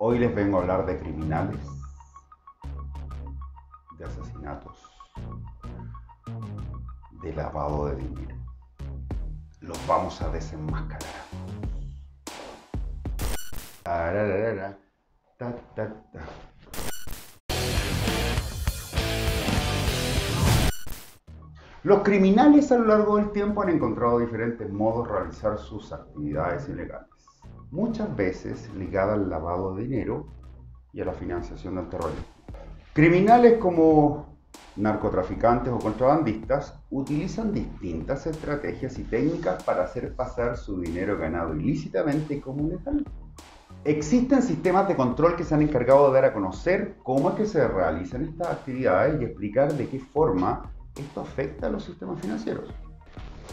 Hoy les vengo a hablar de criminales, de asesinatos, de lavado de dinero. Los vamos a desenmascarar. Tararara, ta, ta, ta. Los criminales a lo largo del tiempo han encontrado diferentes modos de realizar sus actividades ilegales, muchas veces ligadas al lavado de dinero y a la financiación del terrorismo. Criminales como narcotraficantes o contrabandistas utilizan distintas estrategias y técnicas para hacer pasar su dinero ganado ilícitamente como legal. Existen sistemas de control que se han encargado de dar a conocer cómo es que se realizan estas actividades y explicar de qué forma esto afecta a los sistemas financieros.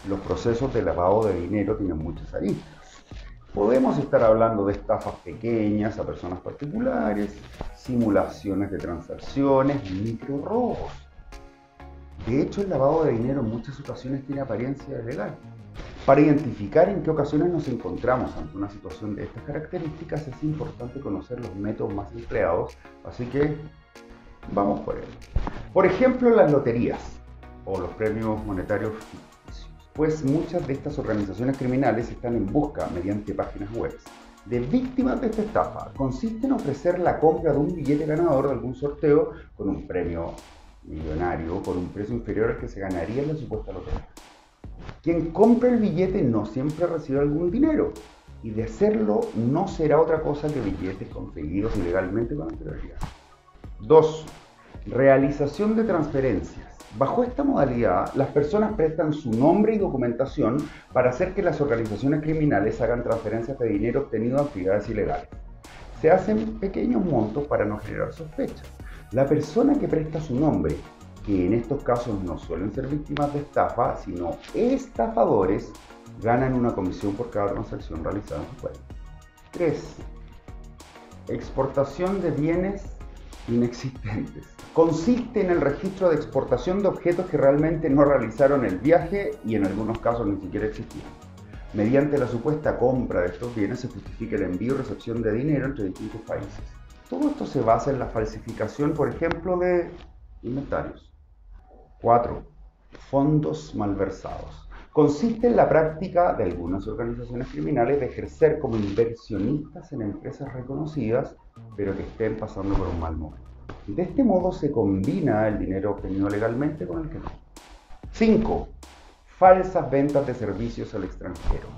Los procesos de lavado de dinero tienen muchas aristas. Podemos estar hablando de estafas pequeñas a personas particulares, simulaciones de transacciones, microrrobos. De hecho, el lavado de dinero en muchas ocasiones tiene apariencia ilegal. Para identificar en qué ocasiones nos encontramos ante una situación de estas características es importante conocer los métodos más empleados, así que vamos por ello. Por ejemplo, las loterías o los premios monetarios ficticios, pues muchas de estas organizaciones criminales están en busca, mediante páginas web, de víctimas de esta estafa. Consiste en ofrecer la compra de un billete ganador de algún sorteo con un premio millonario por un precio inferior al que se ganaría en la supuesta lotería. Quien compra el billete no siempre recibe algún dinero, y de hacerlo no será otra cosa que billetes conseguidos ilegalmente con anterioridad. 2. Realización de transferencias. Bajo esta modalidad, las personas prestan su nombre y documentación para hacer que las organizaciones criminales hagan transferencias de dinero obtenido de actividades ilegales. Se hacen pequeños montos para no generar sospechas. La persona que presta su nombre, que en estos casos no suelen ser víctimas de estafa, sino estafadores, ganan una comisión por cada transacción realizada en su cuenta. 3. Exportación de bienes inexistentes. Consiste en el registro de exportación de objetos que realmente no realizaron el viaje y en algunos casos ni siquiera existían. Mediante la supuesta compra de estos bienes se justifica el envío y recepción de dinero entre distintos países. Todo esto se basa en la falsificación, por ejemplo, de inventarios. 4. Fondos malversados. Consiste en la práctica de algunas organizaciones criminales de ejercer como inversionistas en empresas reconocidas, pero que estén pasando por un mal momento. De este modo se combina el dinero obtenido legalmente con el que no. 5. Falsas ventas de servicios al extranjero.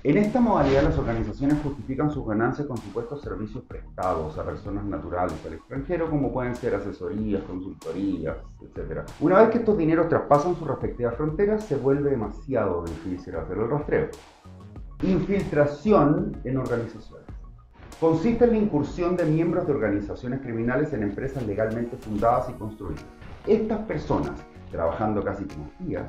En esta modalidad las organizaciones justifican sus ganancias con supuestos servicios prestados a personas naturales al extranjero, como pueden ser asesorías, consultorías, etc. Una vez que estos dineros traspasan sus respectivas fronteras, se vuelve demasiado difícil hacer el rastreo. Infiltración en organizaciones. Consiste en la incursión de miembros de organizaciones criminales en empresas legalmente fundadas y construidas. Estas personas, trabajando casi como espías,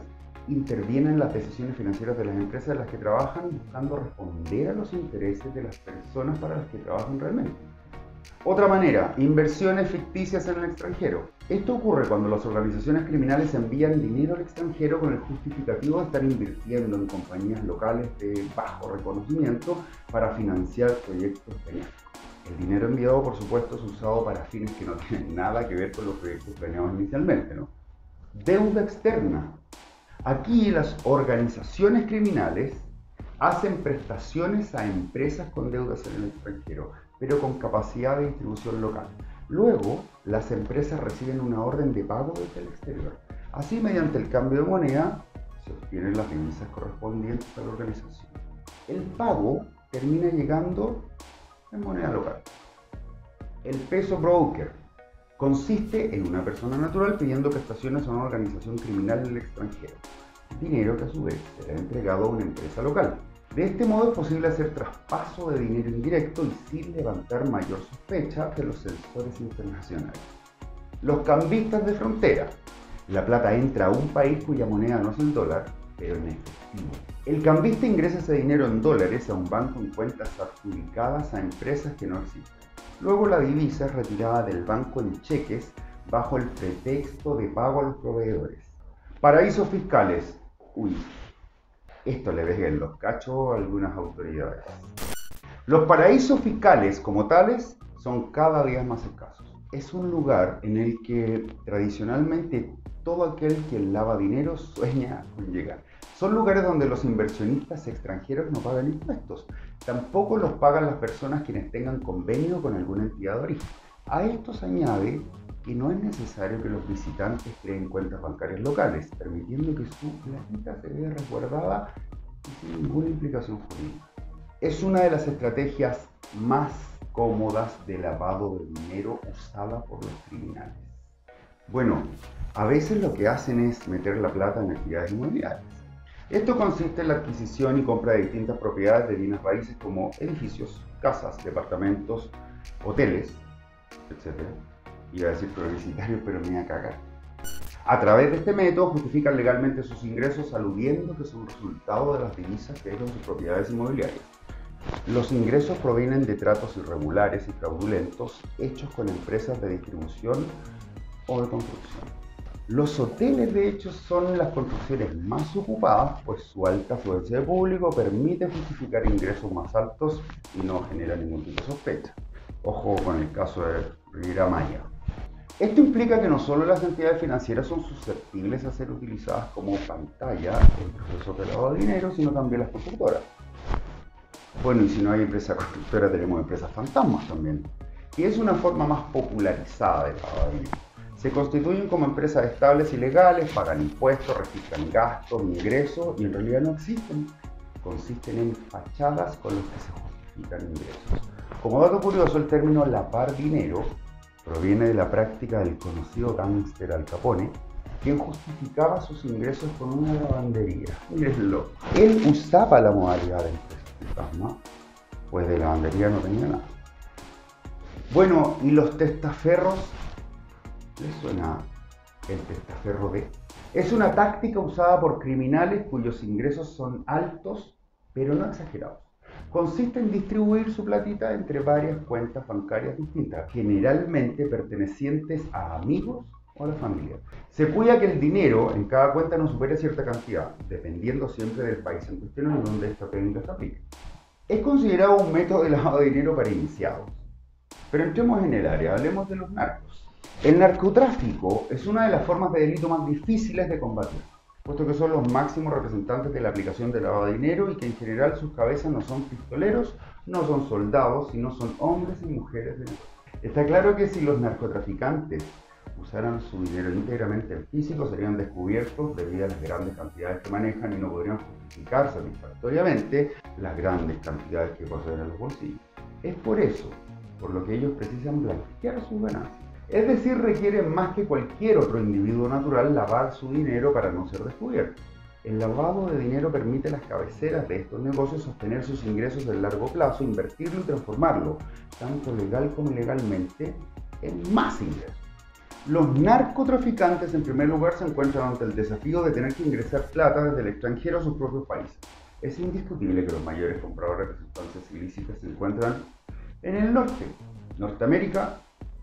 intervienen en las decisiones financieras de las empresas en las que trabajan, buscando responder a los intereses de las personas para las que trabajan realmente. Otra manera, inversiones ficticias en el extranjero. Esto ocurre cuando las organizaciones criminales envían dinero al extranjero con el justificativo de estar invirtiendo en compañías locales de bajo reconocimiento para financiar proyectos benéficos. El dinero enviado, por supuesto, es usado para fines que no tienen nada que ver con los proyectos planeados inicialmente, ¿no? Deuda externa. Aquí las organizaciones criminales hacen prestaciones a empresas con deudas en el extranjero, pero con capacidad de distribución local. Luego, las empresas reciben una orden de pago desde el exterior. Así, mediante el cambio de moneda, se obtienen las divisas correspondientes a la organización. El pago termina llegando en moneda local. El peso broker consiste en una persona natural pidiendo prestaciones a una organización criminal en el extranjero, dinero que a su vez será entregado a una empresa local. De este modo es posible hacer traspaso de dinero indirecto y sin levantar mayor sospecha de los sensores internacionales. Los cambistas de frontera. La plata entra a un país cuya moneda no es el dólar, pero en efectivo. El cambista ingresa ese dinero en dólares a un banco en cuentas adjudicadas a empresas que no existen. Luego la divisa es retirada del banco en cheques bajo el pretexto de pago a los proveedores. Paraísos fiscales. Esto le dejen los cachos a algunas autoridades. Los paraísos fiscales como tales son cada día más escasos. Es un lugar en el que tradicionalmente todo aquel que lava dinero sueña con llegar. Son lugares donde los inversionistas extranjeros no pagan impuestos. Tampoco los pagan las personas quienes tengan convenio con alguna entidad de origen. A esto se añade que no es necesario que los visitantes creen cuentas bancarias locales, permitiendo que su platita se vea resguardada y sin ninguna implicación jurídica. Es una de las estrategias más cómodas de lavado de dinero usada por los criminales. Bueno, a veces lo que hacen es meter la plata en actividades inmobiliarias. Esto consiste en la adquisición y compra de distintas propiedades de bienes raíces como edificios, casas, departamentos, hoteles, etc. Iba a decir plebiscitarios, pero me iba a cagar. A través de este método justifican legalmente sus ingresos aludiendo que son resultado de las divisas que hay con sus propiedades inmobiliarias. Los ingresos provienen de tratos irregulares y fraudulentos hechos con empresas de distribución o de construcción. Los hoteles, de hecho, son las construcciones más ocupadas, pues su alta afluencia de público permite justificar ingresos más altos y no genera ningún tipo de sospecha. Ojo con el caso de Riviera Maya. Esto implica que no solo las entidades financieras son susceptibles a ser utilizadas como pantalla en procesos de lavado de dinero, sino también las constructoras. Bueno, y si no hay empresa constructora, tenemos empresas fantasmas también, que es una forma más popularizada de lavado de dinero. Se constituyen como empresas estables y legales, pagan impuestos, registran gastos, ingresos y en realidad no existen. Consisten en fachadas con las que se justifican ingresos. Como dato curioso, el término lavar dinero proviene de la práctica del conocido gángster Al Capone, quien justificaba sus ingresos con una lavandería. Mírenlo. Él usaba la modalidad de empresa fantasma, pues de lavandería no tenía nada. Bueno, ¿y los testaferros? ¿Les suena el testaferro B? Es una táctica usada por criminales cuyos ingresos son altos, pero no exagerados. Consiste en distribuir su platita entre varias cuentas bancarias distintas, generalmente pertenecientes a amigos o a la familia. Se cuida que el dinero en cada cuenta no supere cierta cantidad, dependiendo siempre del país en cuestión en donde esta técnica se aplica. Es considerado un método de lavado de dinero para iniciados. Pero entremos en el área, hablemos de los narcos. El narcotráfico es una de las formas de delito más difíciles de combatir, puesto que son los máximos representantes de la aplicación del lavado de dinero y que en general sus cabezas no son pistoleros, no son soldados, sino son hombres y mujeres de negocio. Está claro que si los narcotraficantes usaran su dinero íntegramente en físico, serían descubiertos debido a las grandes cantidades que manejan y no podrían justificar satisfactoriamente las grandes cantidades que poseen en los bolsillos. Es por eso por lo que ellos precisan blanquear sus ganancias. Es decir, requieren más que cualquier otro individuo natural lavar su dinero para no ser descubierto. El lavado de dinero permite a las cabeceras de estos negocios sostener sus ingresos a largo plazo, invertirlo y transformarlo, tanto legal como ilegalmente, en más ingresos. Los narcotraficantes, en primer lugar, se encuentran ante el desafío de tener que ingresar plata desde el extranjero a sus propios países. Es indiscutible que los mayores compradores de sustancias ilícitas se encuentran en el norte, Norteamérica,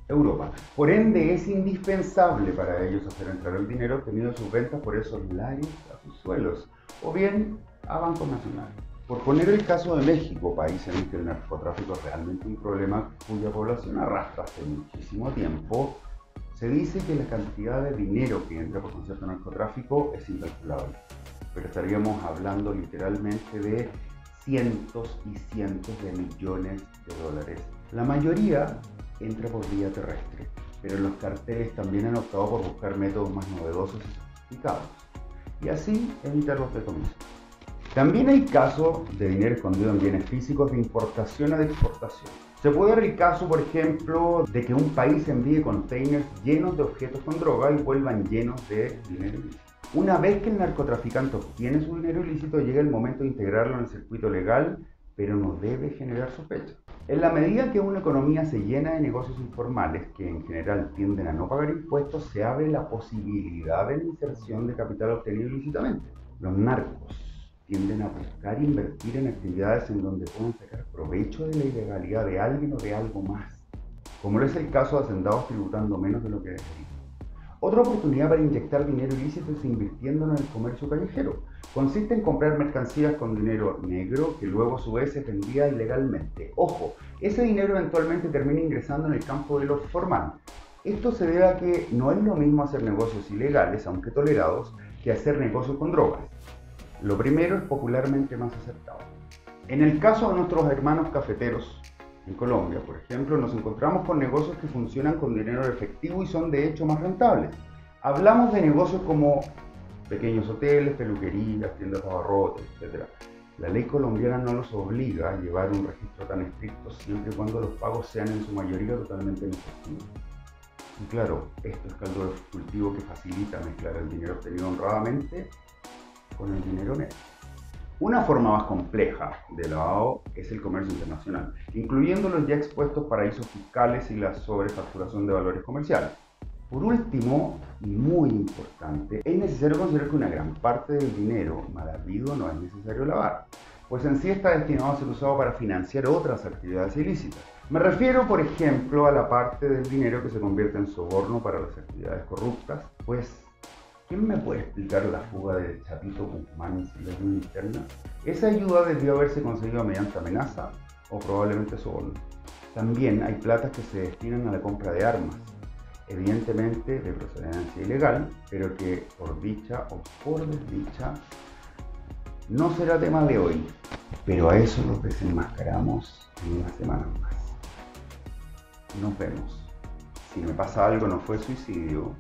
Europa. Por ende, es indispensable para ellos hacer entrar el dinero obtenido de sus ventas por esos lares a sus suelos, o bien a bancos nacionales. Por poner el caso de México, país en el que el narcotráfico es realmente un problema cuya población arrastra hace muchísimo tiempo, se dice que la cantidad de dinero que entra por concepto de narcotráfico es incalculable, pero estaríamos hablando literalmente de cientos y cientos de millones de dólares. La mayoría entra por vía terrestre, pero los carteles también han optado por buscar métodos más novedosos y sofisticados, y así evitar los decomisos. También hay casos de dinero escondido en bienes físicos de importación o de exportación. Se puede dar el caso, por ejemplo, de que un país envíe containers llenos de objetos con droga y vuelvan llenos de dinero ilícito. Una vez que el narcotraficante obtiene su dinero ilícito, llega el momento de integrarlo en el circuito legal, pero no debe generar sospecha. En la medida que una economía se llena de negocios informales, que en general tienden a no pagar impuestos, se abre la posibilidad de la inserción de capital obtenido ilícitamente. Los narcos tienden a buscar invertir en actividades en donde puedan sacar provecho de la ilegalidad de alguien o de algo más, como es el caso de hacendados tributando menos de lo que deberían. Otra oportunidad para inyectar dinero ilícito es invirtiendo en el comercio callejero. Consiste en comprar mercancías con dinero negro que luego a su vez se vendía ilegalmente. Ojo, ese dinero eventualmente termina ingresando en el campo de lo formal. Esto se debe a que no es lo mismo hacer negocios ilegales, aunque tolerados, que hacer negocios con drogas. Lo primero es popularmente más aceptado. En el caso de nuestros hermanos cafeteros en Colombia, por ejemplo, nos encontramos con negocios que funcionan con dinero efectivo y son de hecho más rentables. Hablamos de negocios como pequeños hoteles, peluquerías, tiendas de abarrotes, etc. La ley colombiana no los obliga a llevar un registro tan estricto siempre y cuando los pagos sean en su mayoría totalmente en efectivo. Y claro, esto es caldo de cultivo que facilita mezclar el dinero obtenido honradamente con el dinero negro. Una forma más compleja de lavado es el comercio internacional, incluyendo los ya expuestos paraísos fiscales y la sobrefacturación de valores comerciales. Por último, y muy importante, es necesario considerar que una gran parte del dinero mal habido no es necesario lavar, pues en sí está destinado a ser usado para financiar otras actividades ilícitas. Me refiero, por ejemplo, a la parte del dinero que se convierte en soborno para las actividades corruptas, pues ¿quién me puede explicar la fuga de Chapito Guzmán en Silencio Interna? Esa ayuda debió haberse conseguido mediante amenaza o probablemente soborno. También hay platas que se destinan a la compra de armas, evidentemente de procedencia ilegal, pero que por dicha o por desdicha no será tema de hoy. Pero a eso los desenmascaramos en unas semanas más. Nos vemos. Si me pasa algo no fue suicidio,